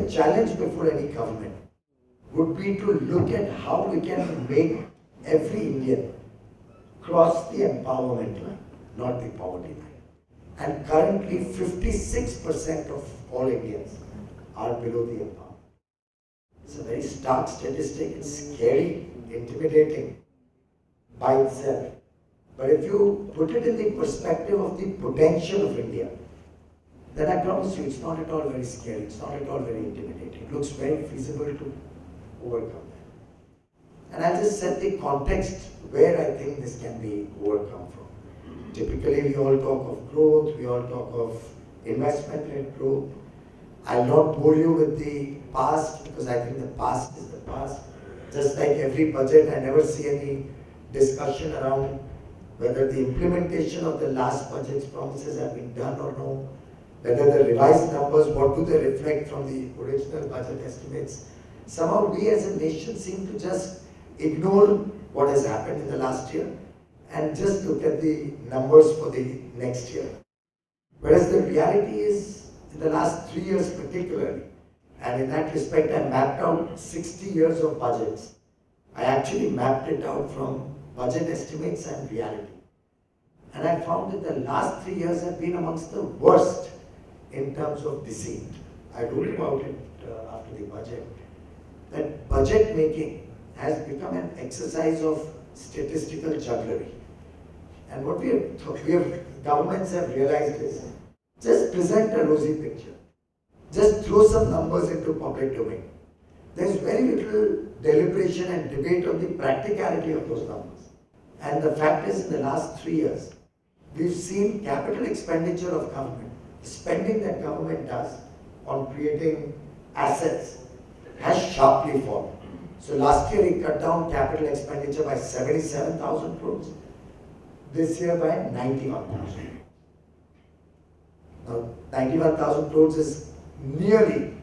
the challenge before any government would be to look at how we can make every Indian cross the empowerment line, not the poverty line. And currently 56% of all Indians are below the empowerment. It's a very stark statistic, it's scary, intimidating by itself. But if you put it in the perspective of the potential of India, then I promise you it's not at all very scary, it's not at all very intimidating. It looks very feasible to overcome that. And I'll just set the context where I think this can be overcome from. Typically we all talk of growth, we all talk of investment-led growth. I'll not bore you with the past because I think the past is the past. Just like every budget, I never see any discussion around whether the implementation of the last budget's promises have been done or no, whether the revised numbers, what do they reflect from the original budget estimates. Somehow we as a nation seem to just ignore what has happened in the last year and just look at the numbers for the next year. Whereas the reality is, in the last 3 years particularly, and in that respect I mapped out 60 years of budgets. I actually mapped it out from budget estimates and reality. And I found that the last 3 years have been amongst the worst in terms of deceit. I wrote about it after the budget. That budget making has become an exercise of statistical jugglery. And what governments have realized is, just present a rosy picture. Just throw some numbers into public domain. There's very little deliberation and debate on the practicality of those numbers. And the fact is, in the last 3 years, we've seen capital expenditure of government, the spending that government does on creating assets has sharply fallen. So last year he cut down capital expenditure by 77,000 crores. This year by 91,000. Now 91,000 crores is nearly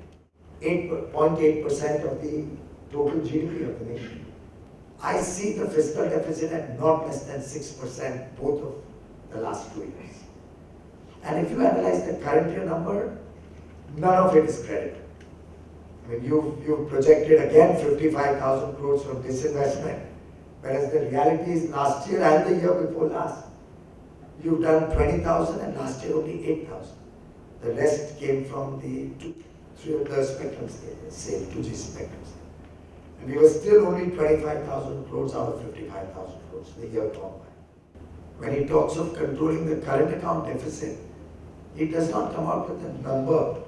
8.8% of the total GDP of the nation. I see the fiscal deficit at not less than 6% both of the last 2 years. And if you analyze the current year number, none of it is credit. I mean, you've projected again 55,000 crores from disinvestment, whereas the reality is last year and the year before last, you've done 20,000 and last year only 8,000. The rest came from the spectrum sale, 2G spectrum sale. And we were still only 25,000 crores out of 55,000 crores the year gone by. When he talks of controlling the current account deficit, he does not come out with a number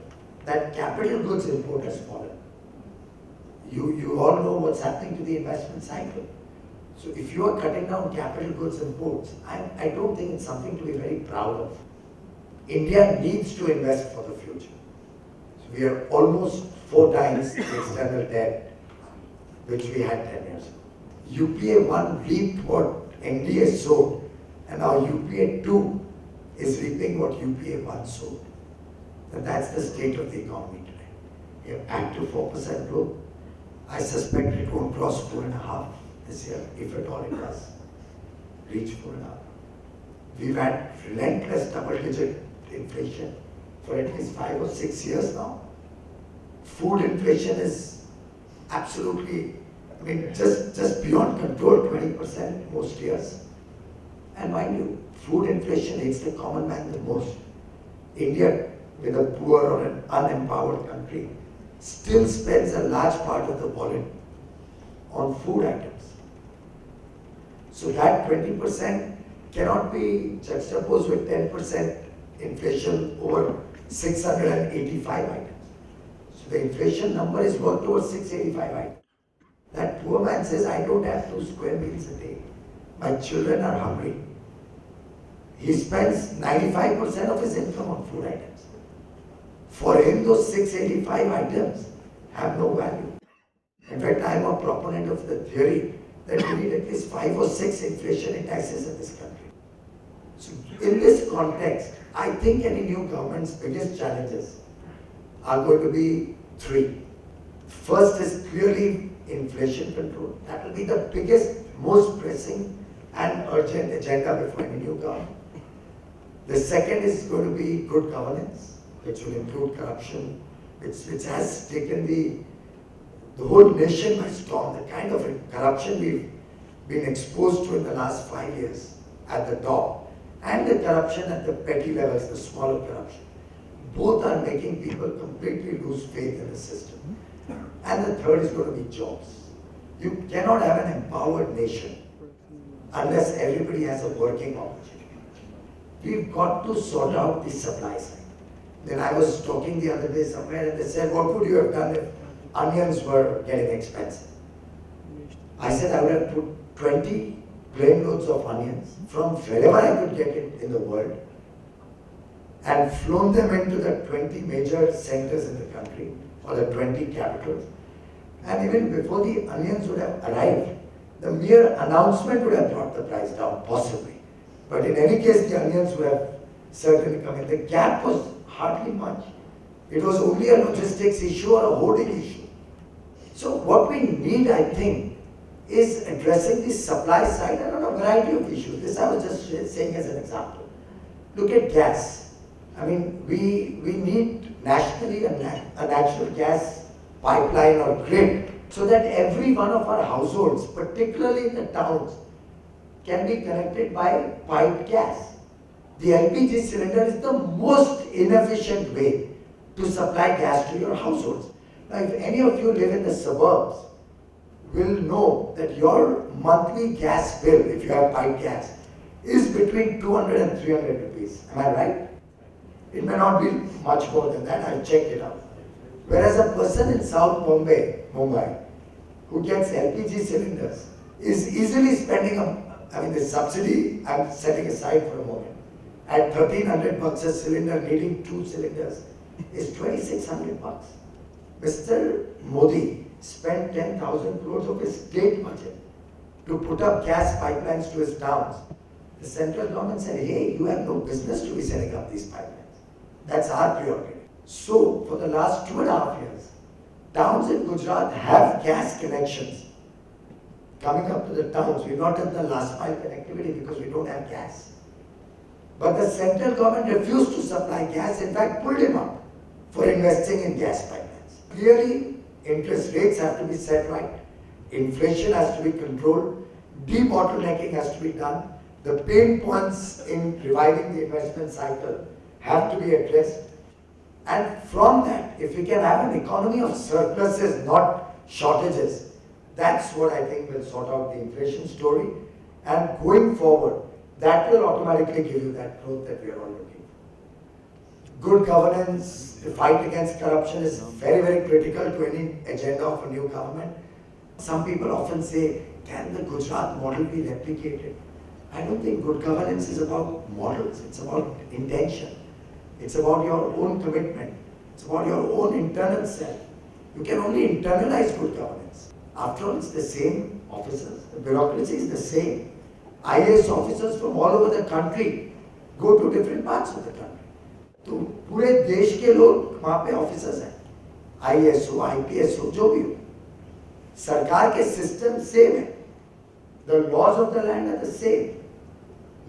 that capital goods import has fallen. You all know what's happening to the investment cycle. So if you are cutting down capital goods imports, I don't think it's something to be very proud of. India needs to invest for the future. So we are almost 4 times the external debt which we had 10 years ago. UPA 1 reaped what NDA sowed, and now UPA 2 is reaping what UPA 1 sowed. And that's the state of the economy today. We have active 4% growth. I suspect it won't cross 4.5% this year, if at all it does reach 4.5%. We've had relentless double-digit inflation for at least 5 or 6 years now. Food inflation is absolutely, I mean, just beyond control, 20% most years. And mind you, food inflation hits the common man the most. India, with a poor or an unempowered country, still spends a large part of the wallet on food items. So that 20% cannot be juxtaposed with 10% inflation over 685 items. So the inflation number is worth over 685 items. That poor man says, I don't have 2 square meals a day. My children are hungry. He spends 95% of his income on food items. For him, those 685 items have no value. In fact, I am a proponent of the theory that we need at least 5 or 6 inflation indexes in this country. So in this context, I think any new government's biggest challenges are going to be 3. First is clearly inflation control. That will be the biggest, most pressing and urgent agenda before any new government. The second is going to be good governance, which will include corruption, which has taken the whole nation by storm, the kind of corruption we've been exposed to in the last 5 years at the top, and the corruption at the petty levels, the smaller corruption, both are making people completely lose faith in the system. And the third is going to be jobs. You cannot have an empowered nation unless everybody has a working opportunity. We've got to sort out the supply side. Then I was talking the other day somewhere and they said, what would you have done if onions were getting expensive? I said I would have put 20 plane loads of onions from wherever I could get it in the world and flown them into the 20 major centers in the country or the 20 capitals. And even before the onions would have arrived, the mere announcement would have brought the price down, possibly. But in any case, the onions would have certainly come in. The gap was hardly much. It was only a logistics issue or a hoarding issue. So what we need, I think, is addressing the supply side and on a variety of issues. This I was just saying as an example. Look at gas. I mean, we need nationally a natural gas pipeline or grid so that every one of our households, particularly in the towns, can be connected by piped gas. The LPG cylinder is the most inefficient way to supply gas to your households. Now, if any of you live in the suburbs, will know that your monthly gas bill, if you have piped gas, is between 200 and 300 rupees. Am I right? It may not be much more than that. I've checked it out. Whereas a person in South Mumbai, who gets LPG cylinders, is easily spending the subsidy I'm setting aside for a moment. At 1,300 bucks a cylinder, needing 2 cylinders, is 2,600 bucks. Mr. Modi spent 10,000 crores of his state budget to put up gas pipelines to his towns. The central government said, hey, you have no business to be setting up these pipelines. That's our prerogative. So, for the last 2.5 years, towns in Gujarat have gas connections coming up to the towns. We've not done the last mile connectivity because we don't have gas. But the central government refused to supply gas, in fact pulled him up for investing in gas pipelines. Clearly, interest rates have to be set right, inflation has to be controlled, debottlenecking has to be done, the pain points in reviving the investment cycle have to be addressed. And from that, if we can have an economy of surpluses, not shortages, that's what I think will sort out the inflation story. And going forward, that will automatically give you that growth that we are all looking for. Good governance, the fight against corruption is very, very critical to any agenda of a new government. Some people often say, can the Gujarat model be replicated? I don't think good governance is about models, it's about intention. It's about your own commitment. It's about your own internal self. You can only internalize good governance. After all, it's the same officers. The bureaucracy is the same. IAS officers from all over the country go to different parts of the country. तो पूरे देश के लोग वहाँ पे officers हैं, IAS हो, IPS हो, जो भी हो, सरकार के सिस्टम सेम है, the laws of the land are the same,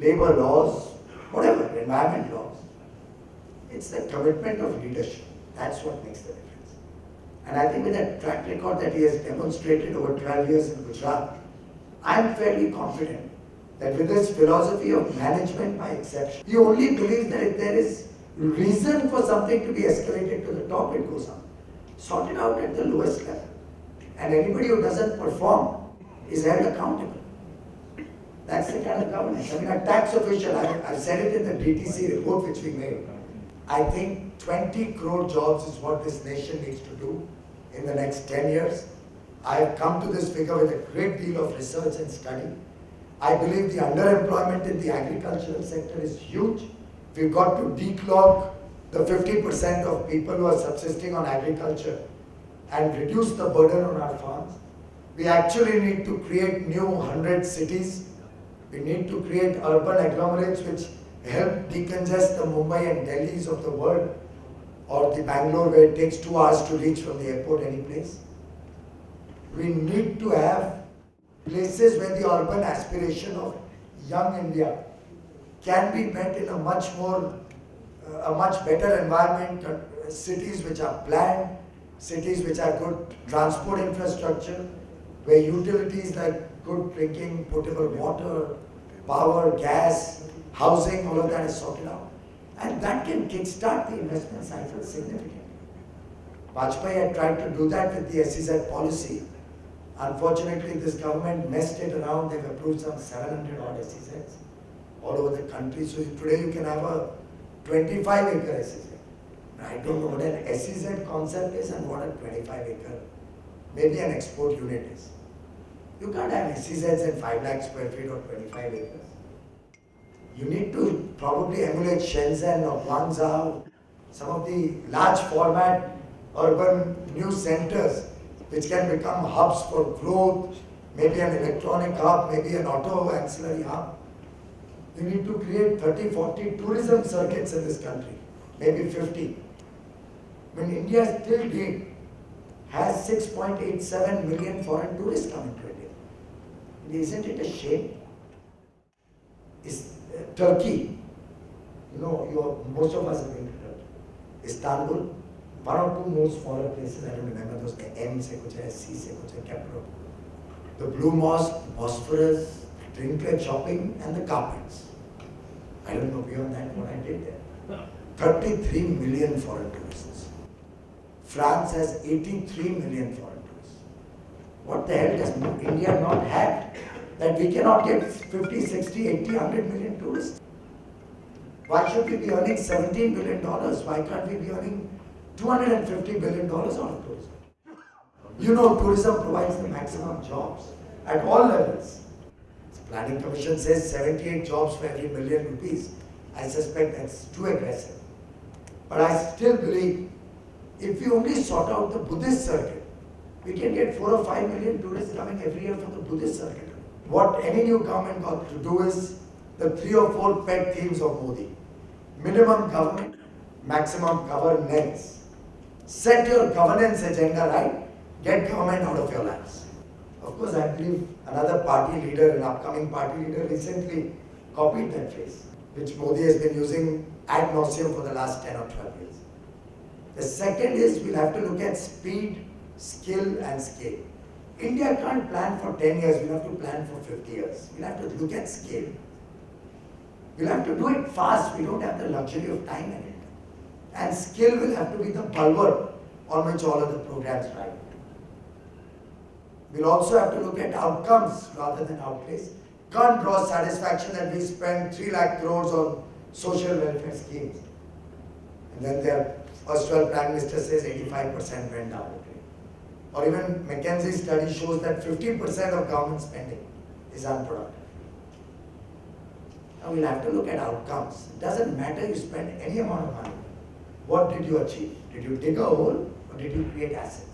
labor laws, whatever, environment laws. It's the commitment of leadership. That's what makes the difference. And I think with that track record that he has demonstrated over 12 years in Gujarat, I'm fairly confident that with his philosophy of management by exception, he only believes that if there is reason for something to be escalated to the top, it goes up. Sort it out at the lowest level. And anybody who doesn't perform is held accountable. That's the kind of governance. I mean, a tax official, I said it in the DTC report which we made. I think 20 crore jobs is what this nation needs to do in the next 10 years. I have come to this figure with a great deal of research and study. I believe the underemployment in the agricultural sector is huge. We've got to declog the 50% of people who are subsisting on agriculture and reduce the burden on our farms. We actually need to create new 100 cities. We need to create urban agglomerates which help decongest the Mumbai and Delhis of the world, or the Bangalore where it takes 2 hours to reach from the airport any place. We need to have places where the urban aspiration of young India can be met in a much better environment, cities which are planned, cities which have good transport infrastructure, where utilities like good drinking, potable water, power, gas, housing, all of that is sorted out. And that can kickstart the investment cycle significantly. Vajpayee had tried to do that with the SEZ policy. Unfortunately, this government messed it around. They've approved some 700 odd SEZs all over the country. So today you can have a 25-acre SEZ. I don't know what an SEZ concept is and what a 25-acre, maybe an export unit is. You can't have SEZs in 5 lakh square feet or 25 acres. You need to probably emulate Shenzhen or Guangzhou, some of the large format urban new centers which can become hubs for growth, maybe an electronic hub, maybe an auto ancillary hub. You need to create 30, 40 tourism circuits in this country, maybe 50. When India till date has 6.87 million foreign tourists coming to India. Isn't it a shame? Turkey, most of us have been to Turkey. Istanbul, one or two most foreign places, I don't remember those, the M se kuch hai, C se kuch hai, Capital. The Blue Mosque, Bosphorus, Trinket shopping, and the carpets. I don't know beyond that what I did there. 33 million foreign tourists. France has 83 million foreign tourists. What the hell does India not have that we cannot get 50, 60, 80, 100 million tourists? Why should we be earning $17 billion? Why can't we be earning $250 billion out of tourism? Tourism provides the maximum jobs at all levels. The Planning Commission says 78 jobs for every million rupees. I suspect that's too aggressive. But I still believe if we only sort out the Buddhist circuit, we can get 4 or 5 million tourists coming every year from the Buddhist circuit. What any new government got to do is the 3 or 4 pet themes of Modi. Minimum government, maximum governance. Set your governance agenda right, get government out of your laps. Of course, I believe another party leader, an upcoming party leader, recently copied that phrase, which Modi has been using ad nauseum for the last 10 or 12 years. The second is we'll have to look at speed, skill and scale. India can't plan for 10 years, we'll have to plan for 50 years. We'll have to look at scale. We'll have to do it fast, we don't have the luxury of time in it. And skill will have to be the bulwark on which all of the programs ride. We'll also have to look at outcomes rather than outlays. Can't draw satisfaction that we spend 3 lakh crores on social welfare schemes. And then their erstwhile Prime Minister says 85% went down. Or even McKinsey's study shows that 50% of government spending is unproductive. Now we'll have to look at outcomes. It doesn't matter you spend any amount of money. What did you achieve? Did you dig a hole or did you create assets?